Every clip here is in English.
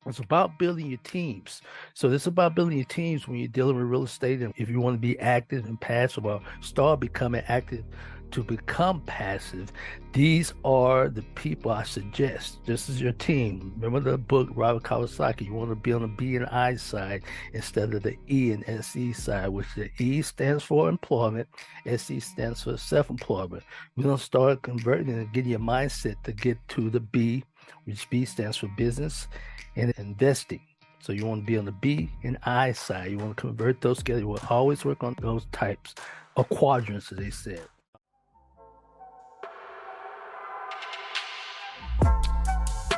It's about building your teams. So this is about building your teams when you're dealing with real estate. And if you want to be active and passive or start becoming active to become passive, these are the people I suggest. This is your team. Remember the book, Robert Kawasaki, you want to be on the B and I side instead of the E and SE side, which the E stands for employment, SE stands for self-employment. We're going to start converting and getting your mindset to get to the B, which B stands for business and investing. So you want to be on the B and I side. You want to convert those together. You will always work on those types of quadrants, as they said.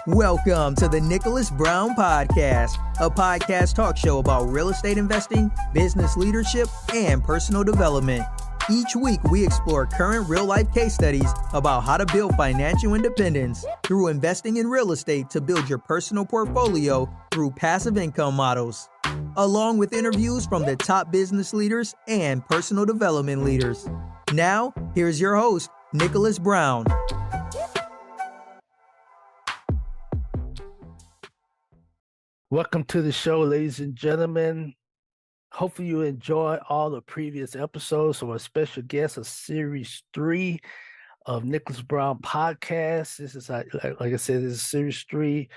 Welcome to the Nicholas Brown Podcast, a podcast talk show about real estate investing, business leadership, and personal development. Each week, we explore current real-life case studies about how to build financial independence through investing in real estate to build your personal portfolio through passive income models, along with interviews from the top business leaders and personal development leaders. Now, here's your host, Nicholas Brown. Welcome to the show, ladies and gentlemen. Hopefully you enjoyed all the previous episodes of our special guest of Series 3 of Nicholas Brown Podcast. This is, like I said, this is Series 3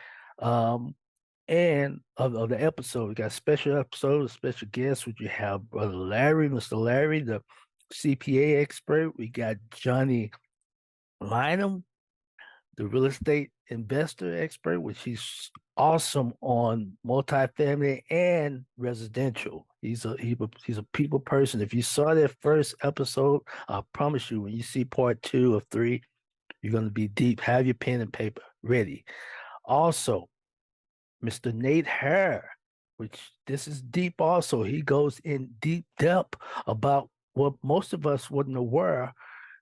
and of the episode. We got special episodes, special guests, which you have Brother Larry, Mr. Larry, the CPA expert. We got Johnny Lynham, the real estate investor expert, which he's awesome on multifamily and residential. He's a people person. If you saw that first episode, I promise you, when you see part 2 of 3, you're going to be deep. Have your pen and paper ready. Also, Mr. Nate Hare, which this is deep also. He goes in deep depth about what most of us wasn't aware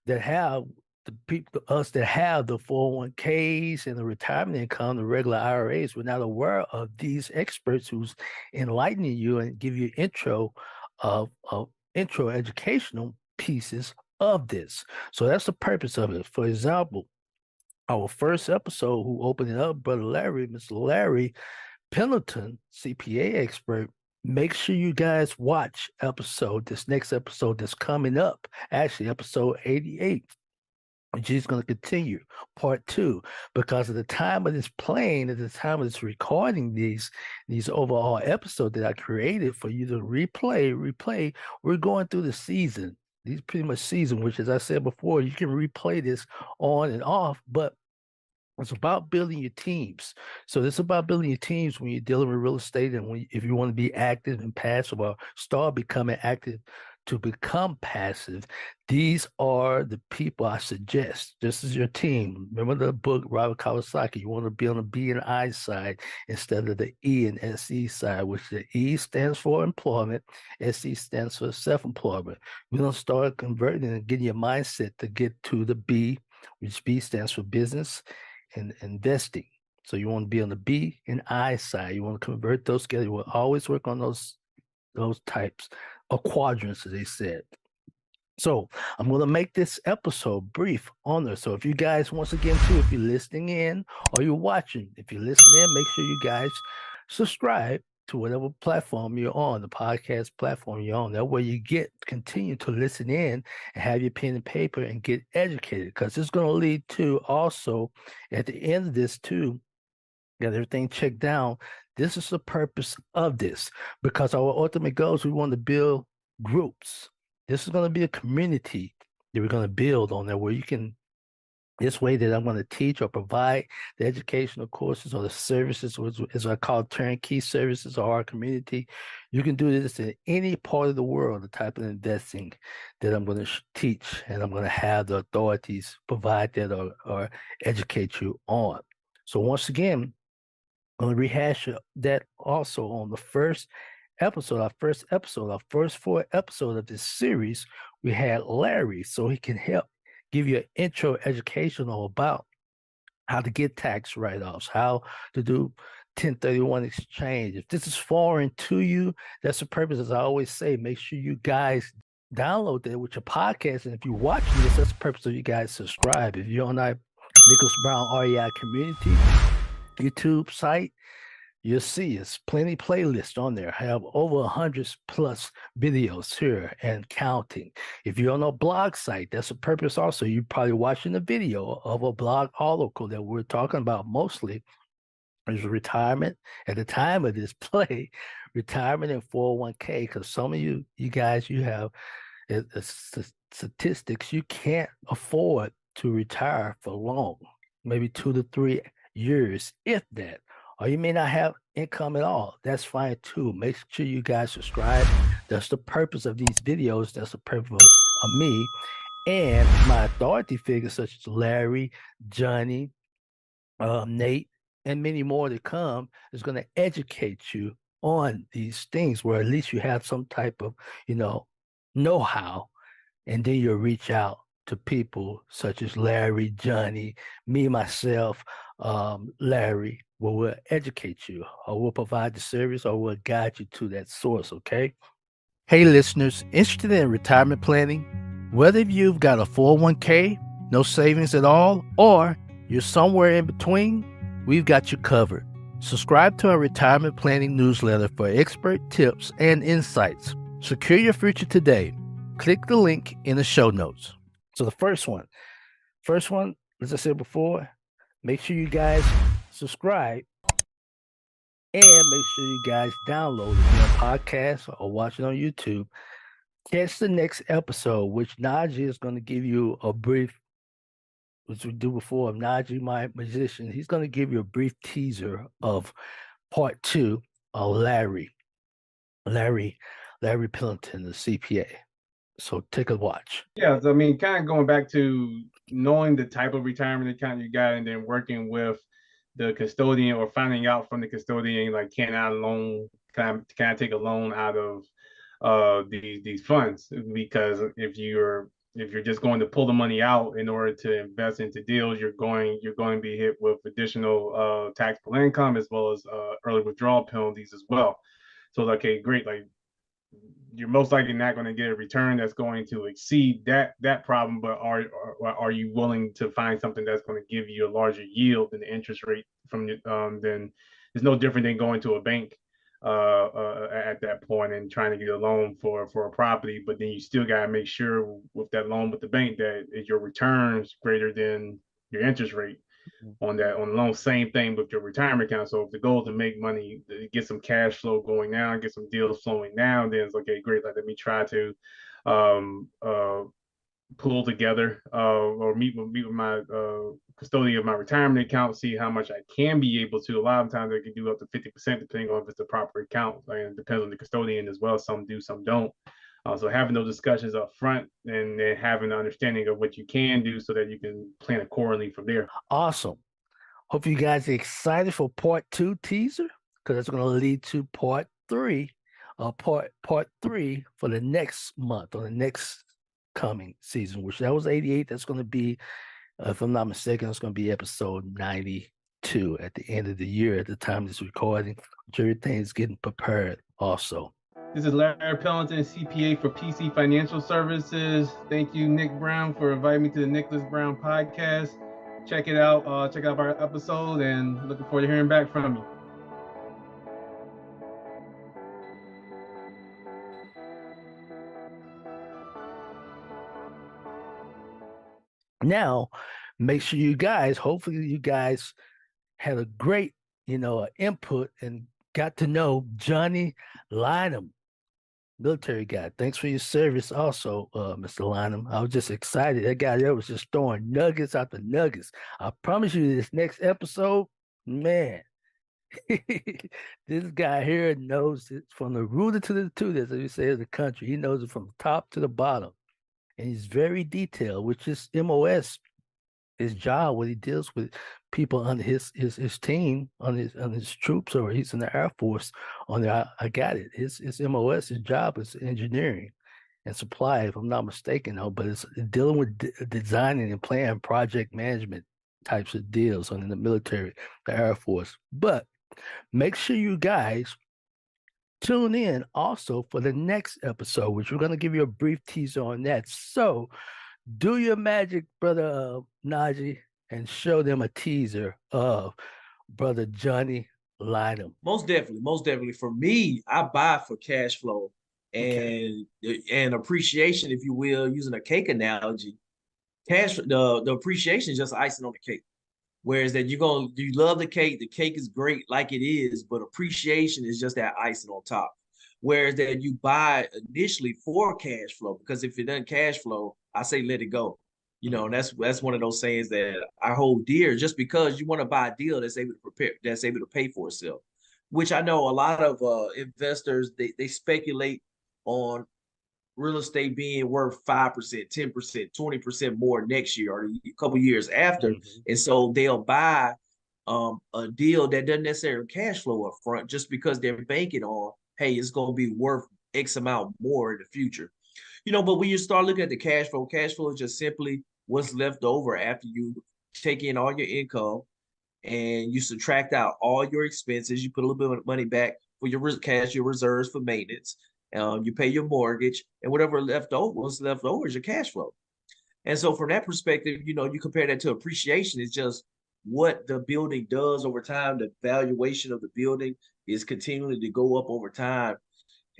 that have the people, us that have the 401ks and the retirement income, the regular IRAs, we're not aware of these experts who's enlightening you and give you of intro educational pieces of this. So that's the purpose of it. For example, our first episode, who opened it up, Brother Larry, Mr. Larry Pendleton, CPA expert. Make sure you guys watch this next episode that's coming up, actually episode 88. And she's going to continue part 2 because at the time of this playing, at the time of this recording, these overall episodes that I created for you to replay, we're going through the season. These pretty much season, which, as I said before, you can replay this on and off, but it's about building your teams. So this is about building your teams when you're dealing with real estate, and if you want to be active and passive or start becoming active to become passive, these are the people I suggest. This is your team. Remember the book, Robert Kawasaki, you want to be on the B and I side instead of the E and SE side, which the E stands for employment, SE stands for self-employment. We're going to start converting and getting your mindset to get to the B, which B stands for business and investing. So you want to be on the B and I side. You want to convert those together. You will always work on those types of quadrants, as they said. So I'm going to make this episode brief on there. So if you guys, once again, too, if you're listening in or you're watching, if you're listening in, make sure you guys subscribe to whatever platform you're on, the podcast platform you're on. That way you continue to listen in and have your pen and paper and get educated, because it's going to lead to also at the end of this too, get everything checked down. This is the purpose of this, because our ultimate goal is we want to build groups. This is going to be a community that we're going to build on there, where you can, this way that I'm going to teach or provide the educational courses or the services, which is what I call turnkey services, or our community. You can do this in any part of the world, the type of investing that I'm going to teach, and I'm going to have the authorities provide that or educate you on. So once again, I'm going to rehash that also on the first episode, our first 4 episodes of this series. We had Larry, so he can help give you an intro educational about how to get tax write-offs, how to do 1031 exchange. If this is foreign to you, that's the purpose. As I always say, make sure you guys download that with your podcast. And if you're watching this, that's the purpose of you guys subscribe. If you're on our Nicholas Brown REI community YouTube site, you'll see it's plenty playlists on there. I have over 100 plus videos here and counting. If you're on a blog site, that's a purpose also. You're probably watching the video of a blog article that we're talking about mostly is retirement. At the time of this play, retirement and 401k, because some of you guys, you have statistics, you can't afford to retire for long, maybe 2 to 3 years, if that. Or you may not have income at all. That's fine too. Make sure you guys subscribe. That's the purpose of these videos. That's the purpose of me and my authority figures such as Larry, Johnny, Nate, and many more to come is going to educate you on these things where at least you have some type of, know-how, and then you'll reach out to people such as Larry, Johnny, me, myself, Larry, where we'll educate you or we'll provide the service or we'll guide you to that source, okay? Hey, listeners, interested in retirement planning? Whether you've got a 401k, no savings at all, or you're somewhere in between, we've got you covered. Subscribe to our retirement planning newsletter for expert tips and insights. Secure your future today. Click the link in the show notes. So the first one, as I said before, make sure you guys subscribe and make sure you guys download it on podcast or watch it on YouTube. Catch the next episode, which Najee is going to give you a brief, which we do before. Najee, my musician, he's going to give you a brief teaser of part 2 of Larry Pillington, the CPA. So take a watch. Yeah, so, I mean, kind of going back to knowing the type of retirement account you got and then working with the custodian or finding out from the custodian, like, can I take a loan out of these funds? Because if you're just going to pull the money out in order to invest into deals, you're going to be hit with additional taxable income as well as early withdrawal penalties as well. So, okay, great, like, you're most likely not going to get a return that's going to exceed that problem, but are you willing to find something that's going to give you a larger yield than the interest rate from then it's no different than going to a bank at that point and trying to get a loan for a property, but then you still got to make sure with that loan with the bank that your returns greater than your interest rate on the loan. Same thing with your retirement account. So if the goal is to make money, to get some cash flow going now, get some deals flowing now, then it's okay, great. Like, let me try to pull together or meet with my custodian of my retirement account, see how much I can be able to. A lot of times I can do up to 50% depending on if it's the proper account, and it depends on the custodian as well. Some do, some don't. So having those discussions up front and then having an understanding of what you can do so that you can plan accordingly from there. Awesome. Hope you guys are excited for part 2 teaser, because it's going to lead to part 3, part 3 for the next month or the next coming season, which that was 88. That's going to be, if I'm not mistaken, it's going to be episode 92 at the end of the year at the time of this recording. Everything is getting prepared also. This is Larry Pillington, CPA for PC Financial Services. Thank you, Nick Brown, for inviting me to the Nicholas Brown podcast. Check it out. Check out our episode, and looking forward to hearing back from you. Now, make sure you guys, hopefully you guys had a great, input and got to know Johnny Lynham, military guy. Thanks for your service also, Mr. Lynham. I was just excited. That guy there was just throwing nuggets after nuggets. I promise you this next episode, man, this guy here knows it from the rooter to the tutor, as we say in the country. He knows it from the top to the bottom. And he's very detailed, which is MOS, his job, when he deals with people under his team, on his troops, or he's in the Air Force. I got it. His MOS, his job is engineering and supply, if I'm not mistaken, though. But it's dealing with designing and planning project management types of deals in the military, the Air Force. But make sure you guys tune in also for the next episode, which we're going to give you a brief teaser on that. So do your magic, brother Najee, and show them a teaser of brother Johnny Lineham. Most definitely, most definitely. For me, I buy for cash flow Okay. and appreciation, if you will, using a cake analogy. The appreciation is just icing on the cake. Whereas that you love the cake is great like it is, but appreciation is just that icing on top. Whereas that you buy initially for cash flow, because if it doesn't cash flow, I say let it go. And that's one of those sayings that I hold dear, just because you want to buy a deal that's able to pay for itself. Which I know a lot of investors they speculate on real estate being worth 5%, 10%, 20% more next year or a couple years after. Mm-hmm. And so they'll buy a deal that doesn't necessarily cash flow up front just because they're banking on, hey, it's going to be worth X amount more in the future. But when you start looking at the cash flow is just simply what's left over after you take in all your income and you subtract out all your expenses. You put a little bit of money back for your cash, your reserves for maintenance. You pay your mortgage, and whatever what's left over is your cash flow. And so, from that perspective, you compare that to appreciation. It's just what the building does over time. The valuation of the building is continuing to go up over time,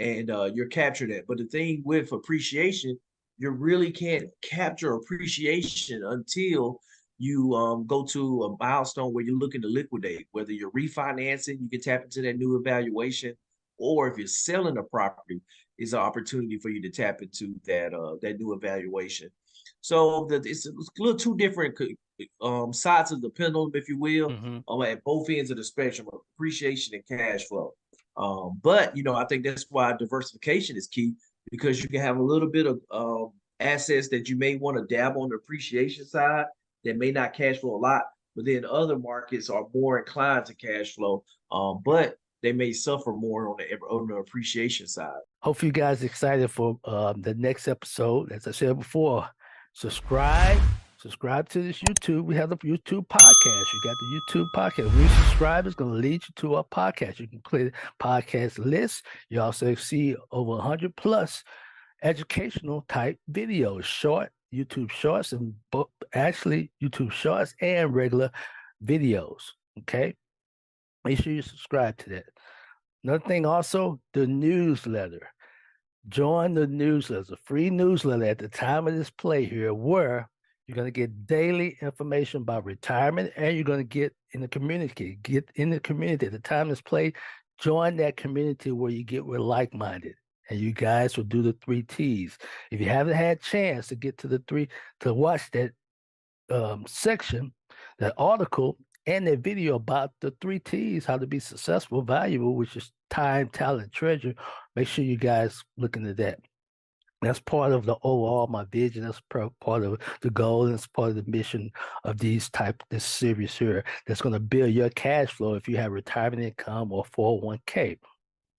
and you're captured that. But the thing with appreciation, you really can't capture appreciation until you go to a milestone where you're looking to liquidate. Whether you're refinancing, you can tap into that new evaluation, or if you're selling a property, is an opportunity for you to tap into that new evaluation. So it's a little two different sides of the pendulum, if you will, Mm-hmm. at both ends of the spectrum of appreciation and cash flow. But I think that's why diversification is key, because you can have a little bit of assets that you may want to dabble on the appreciation side that may not cash flow a lot, but then other markets are more inclined to cash flow, but they may suffer more on the appreciation side. Hope you guys are excited for the next episode. As I said before, subscribe to this YouTube. We have the YouTube podcast. You got the YouTube podcast. When you subscribe, it's going to lead you to our podcast. You can click podcast list. You also see over 100 plus educational type videos, YouTube shorts, and actually YouTube shorts and regular videos. Okay, make sure you subscribe to that. Another thing, also the newsletter. Join the newsletter. It's a free newsletter at the time of this play here, where you're going to get daily information about retirement, and you're going to get in the community. Get in the community at the time of this play. Join that community where you get with like-minded, and you guys will do the 3 T's. If you haven't had a chance to get to watch that section, that article, and that video about the 3 T's, how to be successful, valuable, which is time, talent, treasure, make sure you guys look into that. That's part of the overall, my vision. That's part of the goal. And it's part of the mission of this series here. That's going to build your cash flow if you have retirement income or 401k.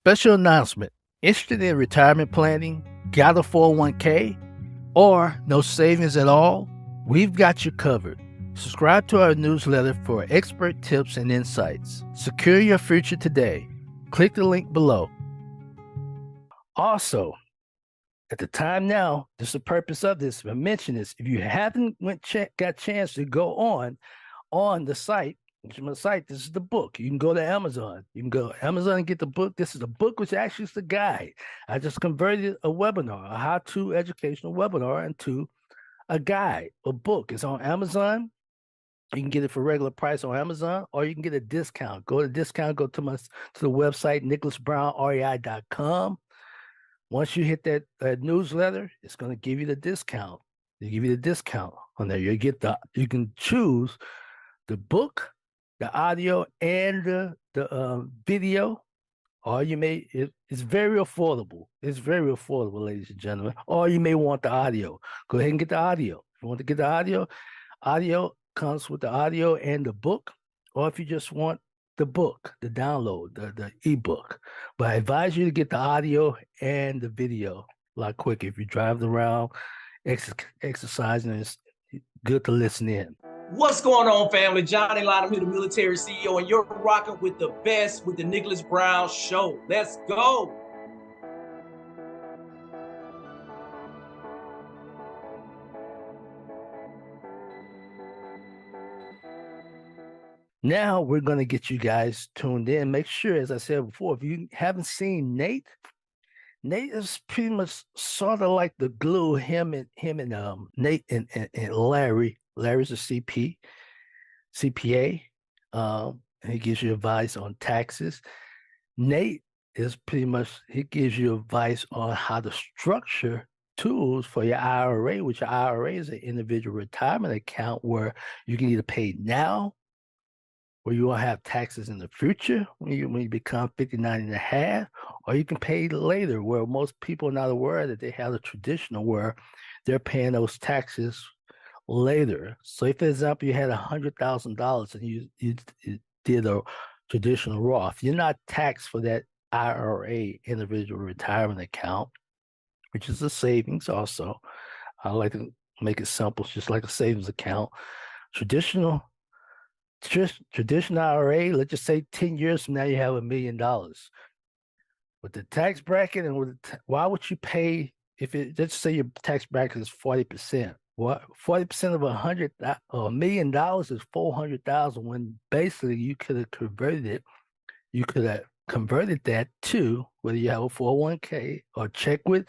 Special announcement. Interested in retirement planning? Got a 401k? Or no savings at all? We've got you covered. Subscribe to our newsletter for expert tips and insights. Secure your future today. Click the link below. Also, at the time now, this is the purpose of this. I mention this. If you haven't got a chance to go on the site, this is the book. You can go to Amazon. You can go to Amazon and get the book. This is the book, which actually is the guide. I just converted a webinar, a how-to educational webinar, into a guide, a book. It's on Amazon. You can get it for regular price on Amazon, or you can get a discount. Go to discount, go to the website, nicholasbrownrei.com. Once you hit that newsletter, it's going to give you the discount. They give you the discount on there. You can choose the book, the audio, and the video. Or it's very affordable. It's very affordable, ladies and gentlemen. Or you may want the audio. Go ahead and get the audio. If you want to get the audio comes with the audio and the book. Or if you just want the book, the download, the ebook. But I advise you to get the audio and the video a lot quicker. If you're driving around, exercising, it's good to listen in. What's going on, family? Johnny Lineham here, the military CEO, and you're rocking with the best with the Nicholas Brown Show. Let's go. Now we're going to get you guys tuned in. Make sure, as I said before, if you haven't seen Nate is pretty much sort of like the glue. Him and Nate and Larry. Larry's a CPA. And he gives you advice on taxes. Nate is pretty much, he gives you advice on how to structure tools for your IRA, which your IRA is an individual retirement account where you can either pay now, or you will have taxes in the future when you become 59 and a half, or you can pay later, where most people are not aware that they have a traditional where they're paying those taxes later. So if, for example, you had $100,000 and you did a traditional Roth, you're not taxed for that IRA, individual retirement account, which is a savings also. I like to make it simple, it's just like a savings account. Traditional IRA, let's just say 10 years from now, you have $1 million. With the tax bracket and why would you pay, let's say your tax bracket is 40%. What 40% of $1 million is $400,000, when basically you could have converted it. You could have converted that to whether you have a 401k or check with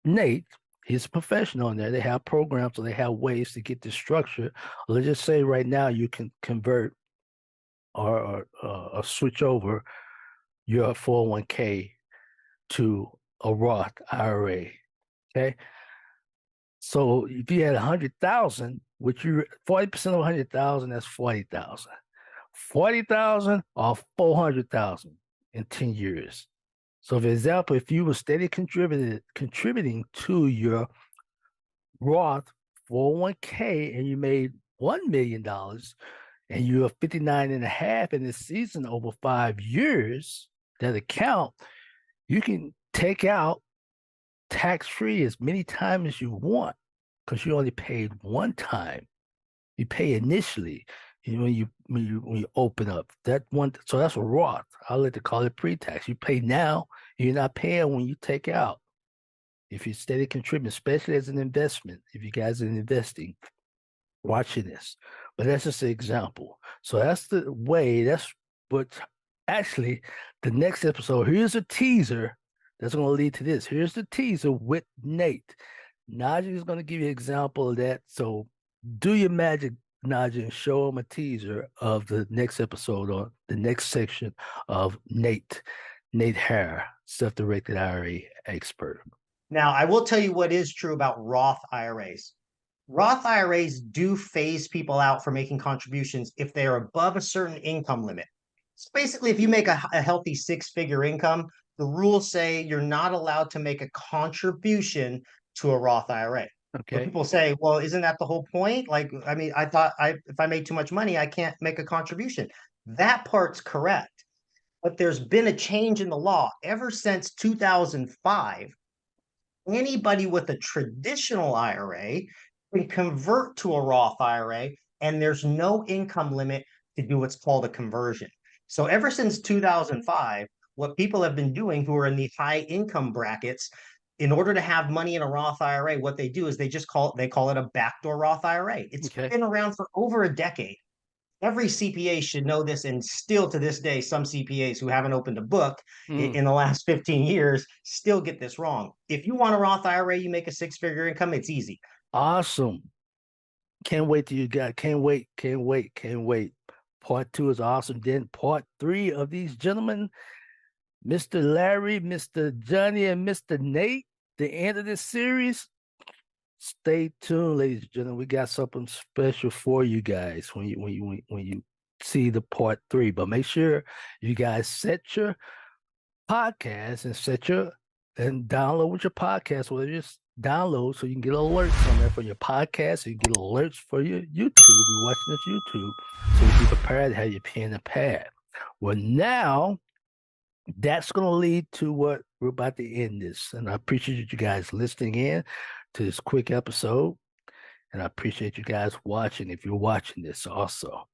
Nate. He's a professional in there. They have programs, so they have ways to get this structure. Let's just say right now you can convert or switch over your 401k to a Roth IRA. Okay. So if you had 100,000, which you 40% of 100,000, that's 40,000. 40,000 or 400,000 in 10 years. So for example, if you were steady contributing to your Roth 401k and you made $1 million and you're 59 and a half in the season over 5 years, that account, you can take out tax-free as many times as you want, because you only paid one time. You pay initially when you open up that one. So that's a Roth. I like to call it pre-tax. You pay now, you're not paying when you take out. If you steady contributing, especially as an investment, if you guys are investing, watching this. But that's just an example. So that's the way. That's what actually the next episode. Here's a teaser. That's going to lead to this. Here's the teaser with Nate. Najee is going to give you an example of that. So do your magic, Najee, and show him a teaser of the next episode on the next section of Nate Hare, self-directed IRA expert. Now, I will tell you what is true about Roth IRAs. Roth IRAs do phase people out for making contributions if they are above a certain income limit. So basically, if you make a healthy six-figure income, the rules say you're not allowed to make a contribution to a Roth IRA. Okay. But people say, well, isn't that the whole point? Like, I mean, I thought if I made too much money, I can't make a contribution. That part's correct. But there's been a change in the law ever since 2005. Anybody with a traditional IRA can convert to a Roth IRA, and there's no income limit to do what's called a conversion. So ever since 2005, what people have been doing who are in the high income brackets, in order to have money in a Roth IRA, what they do is they call it a backdoor Roth IRA. It's been around for over a decade. Every CPA should know this, and still to this day, some CPAs who haven't opened a book in the last 15 years still get this wrong. If you want a Roth IRA, you make a six-figure income, it's easy. Awesome. Can't wait till you got, can't wait. Part 2 is awesome. Then part 3 of these gentlemen, Mr. Larry, Mr. Johnny, and Mr. Nate, the end of this series. Stay tuned, ladies and gentlemen. We got something special for you guys when you see the part 3. But make sure you guys set your podcast and download with your podcast, whether just download so you can get alerts on there for your podcast, so you get alerts for your YouTube. You're watching this YouTube, so you be prepared to have your pen and pad. Well, now that's going to lead to what we're about to end this. And I appreciate you guys listening in to this quick episode. And I appreciate you guys watching if you're watching this also.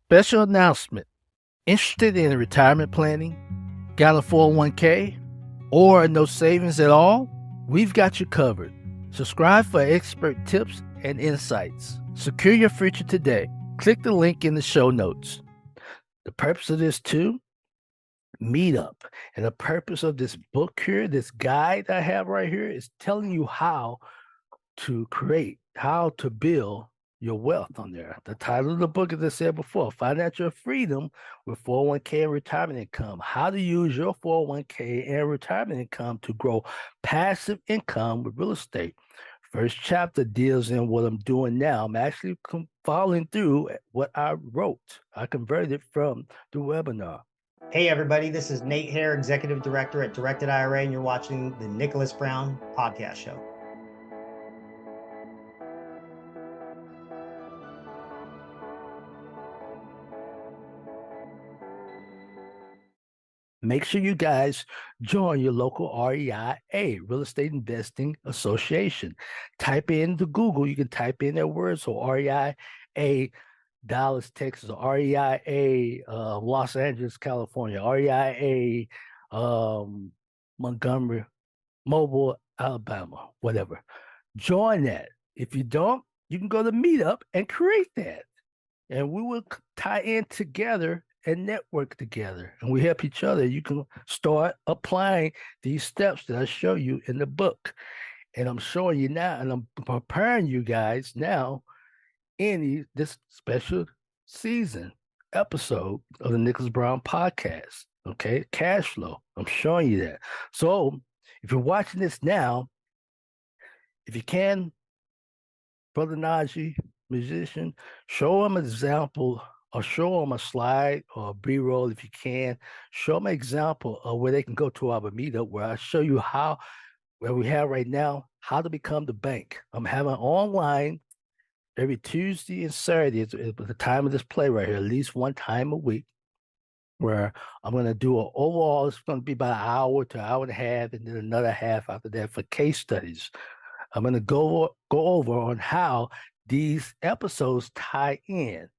Special announcement. Interested in retirement planning? Got a 401k? Or no savings at all? We've got you covered. Subscribe for expert tips and insights. Secure your future today. Click the link in the show notes. The purpose of this too, meetup. And the purpose of this book here, this guide I have right here, is telling you how to create, how to build your wealth on there. The title of the book, as I said before, Financial Freedom with 401k and Retirement Income. How to use your 401k and retirement income to grow passive income with real estate. First chapter deals in what I'm doing now. I'm actually following through what I wrote. I converted from the webinar. Hey everybody, this is Nate Hare, Executive Director at Directed IRA, and you're watching the Nicholas Brown Podcast Show. Make sure you guys join your local REIA, Real Estate Investing Association. Type into Google, you can type in their words, so REIA Dallas, Texas, or REIA Los Angeles, California, REIA Montgomery, Mobile, Alabama, whatever. Join that. If you don't, you can go to Meetup and create that. And we will tie in together and network together, and we help each other. You can start applying these steps that I show you in the book, and I'm showing you now, and I'm preparing you guys now in this special season episode of the Nicholas Brown Podcast. Okay, cash flow. I'm showing you that. So if you're watching this now, if you can, Brother Najee, musician, show them an example, or show them a slide or a B-roll if you can. Show them an example of where they can go to our meetup, where I show you how, where we have right now, how to become the bank. I'm having online every Tuesday and Saturday at the time of this play right here, at least one time a week, where I'm going to do an overall, it's going to be about an hour to an hour and a half, and then another half after that for case studies. I'm going to go over on how these episodes tie in,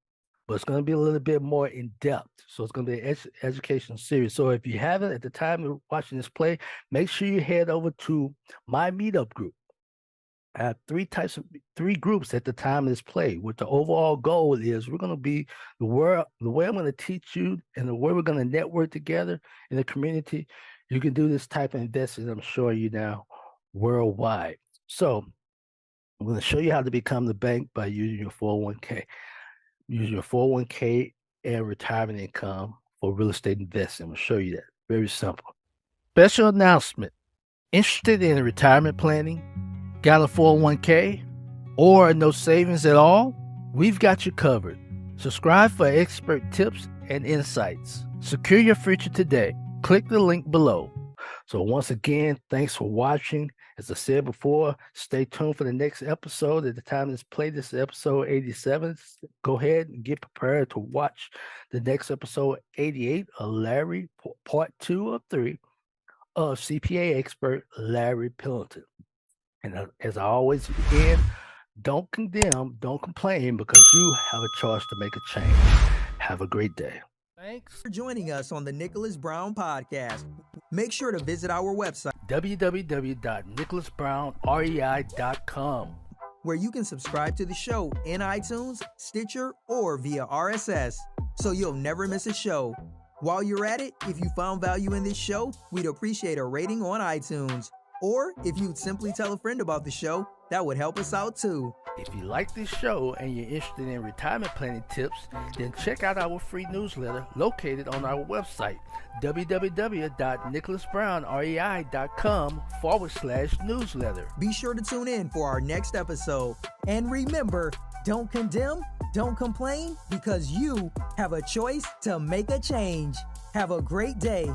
but it's going to be a little bit more in depth. So it's going to be an educational series. So if you haven't, at the time of watching this play, make sure you head over to my meetup group. I have three groups at the time of this play. What the overall goal is, we're going to be the way I'm going to teach you, and the way we're going to network together in the community. You can do this type of investing I'm showing you now worldwide. So I'm going to show you how to become the bank by using your 401k. Use your 401k and retirement income for real estate investing. I'm going to show you that. Very simple. Special announcement. Interested in retirement planning? Got a 401k or no savings at all? We've got you covered. Subscribe for expert tips and insights. Secure your future today. Click the link below. So once again, thanks for watching. As I said before, stay tuned for the next episode. At the time of this play, this is episode 87. Go ahead and get prepared to watch the next episode 88 of Larry, part 2 of 3 of CPA expert Larry Pillington. And as I always begin, don't condemn, don't complain, because you have a choice to make a change. Have a great day. Thanks for joining us on the Nicholas Brown Podcast. Make sure to visit our website, www.nicholasbrownrei.com, where you can subscribe to the show in iTunes, Stitcher, or via RSS, so you'll never miss a show. While you're at it, if you found value in this show, we'd appreciate a rating on iTunes. Or if you'd simply tell a friend about the show, that would help us out too. If you like this show and you're interested in retirement planning tips, then check out our free newsletter located on our website, www.nicholasbrownrei.com/newsletter. Be sure to tune in for our next episode. And remember, don't condemn, don't complain, because you have a choice to make a change. Have a great day.